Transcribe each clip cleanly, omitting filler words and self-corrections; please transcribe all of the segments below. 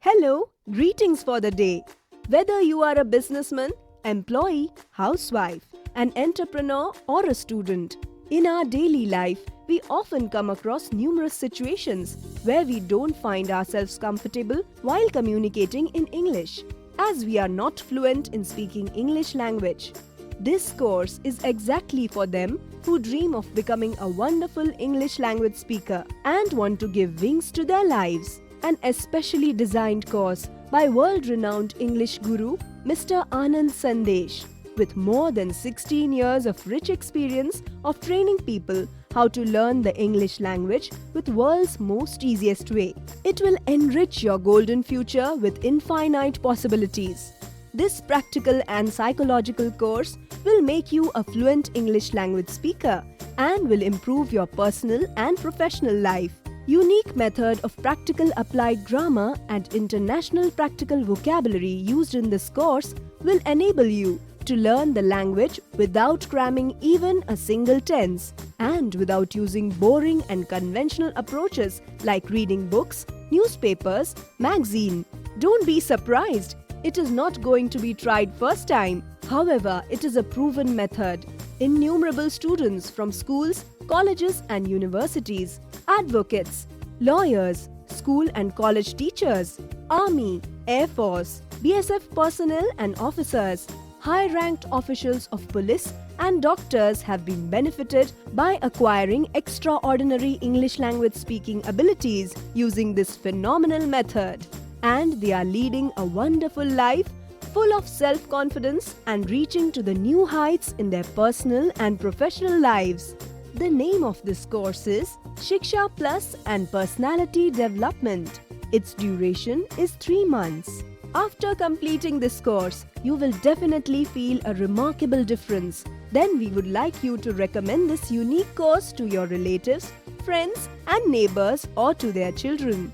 Hello, greetings for the day. Whether you are a businessman, employee, housewife, an entrepreneur, or a student, in our daily life, we often come across numerous situations where we don't find ourselves comfortable while communicating in English, as we are not fluent in speaking English language. This course is exactly for them who dream of becoming a wonderful English language speaker and want to give wings to their lives. An especially designed course by world-renowned English guru Mr. Anand Sandesh, with more than 16 years of rich experience of training people how to learn the English language with world's most easiest way. It will enrich your golden future with infinite possibilities. This practical and psychological course will make you a fluent English language speaker and will improve your personal and professional life. Unique method of practical applied grammar and international practical vocabulary used in this course will enable you to learn the language without cramming even a single tense and without using boring and conventional approaches like reading books, newspapers, magazine. Don't be surprised. It is not going to be tried first time. However, it is a proven method. Innumerable students from schools, colleges and universities, advocates, lawyers, school and college teachers, army, air force, BSF personnel and officers, high-ranked officials of police and doctors have been benefited by acquiring extraordinary English language speaking abilities using this phenomenal method. And they are leading a wonderful life full of self-confidence and reaching to the new heights in their personal and professional lives. The name of this course is Shiksha Plus and Personality Development. Its duration is 3 months. After completing this course, you will definitely feel a remarkable difference. Then we would like you to recommend this unique course to your relatives, friends and neighbors or to their children.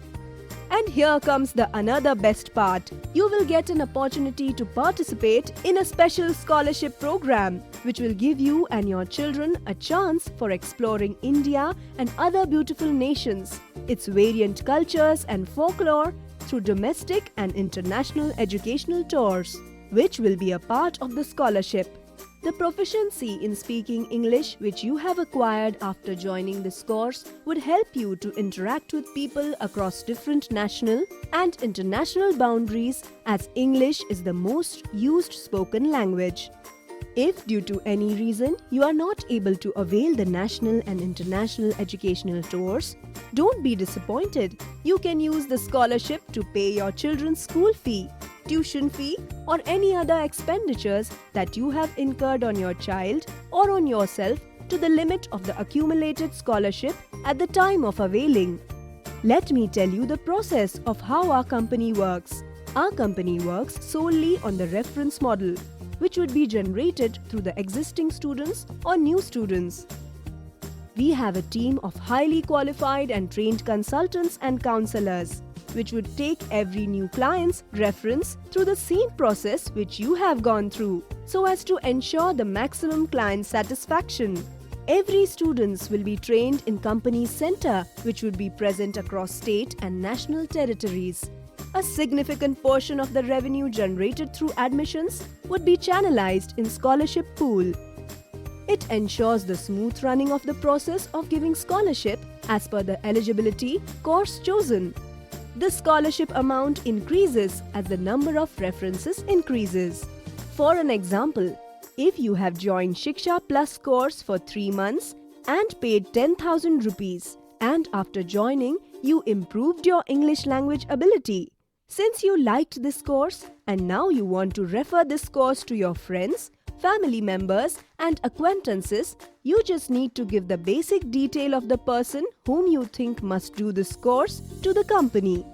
And here comes the another best part. You will get an opportunity to participate in a special scholarship program which will give you and your children a chance for exploring India and other beautiful nations, its variant cultures and folklore through domestic and international educational tours, which will be a part of the scholarship. The proficiency in speaking English which you have acquired after joining this course would help you to interact with people across different national and international boundaries, as English is the most used spoken language. If due to any reason you are not able to avail the national and international educational tours, don't be disappointed. You can use the scholarship to pay your children's school fee, tuition fee or any other expenditures that you have incurred on your child or on yourself to the limit of the accumulated scholarship at the time of availing. Let me tell you the process of how our company works. Our company works solely on the reference model, which would be generated through the existing students or new students. We have a team of highly qualified and trained consultants and counselors, which would take every new client's reference through the same process which you have gone through, so as to ensure the maximum client satisfaction. Every students will be trained in company's center, which would be present across state and national territories. A significant portion of the revenue generated through admissions would be channelized in scholarship pool. It ensures the smooth running of the process of giving scholarship as per the eligibility course chosen. The scholarship amount increases as the number of references increases. For an example, if you have joined Shiksha Plus course for 3 months and paid 10,000 rupees, and after joining you improved your English language ability. Since you liked this course and now you want to refer this course to your friends, family members and acquaintances, you just need to give the basic detail of the person whom you think must do this course to the company.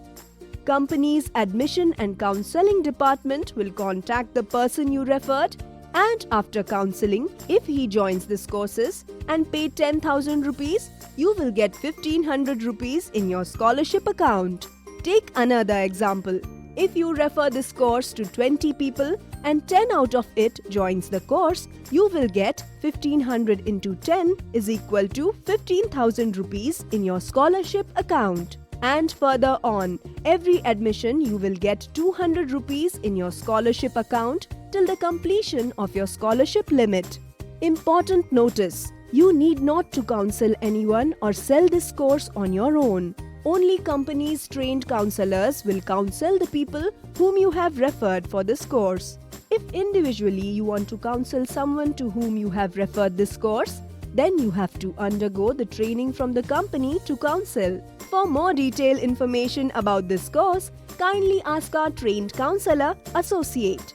Company's admission and counseling department will contact the person you referred, and after counseling, if he joins this courses and pay 10,000 rupees, you will get 1,500 rupees in your scholarship account. Take another example. If you refer this course to 20 people and 10 out of it joins the course, you will get 1,500 into 10 is equal to 15,000 rupees in your scholarship account. And further on, every admission you will get 200 rupees in your scholarship account till the completion of your scholarship limit. Important notice: you need not to counsel anyone or sell this course on your own. Only companies' trained counselors will counsel the people whom you have referred for this course. If individually you want to counsel someone to whom you have referred this course, then you have to undergo the training from the company to counsel. For more detailed information about this course, kindly ask our trained counselor associate.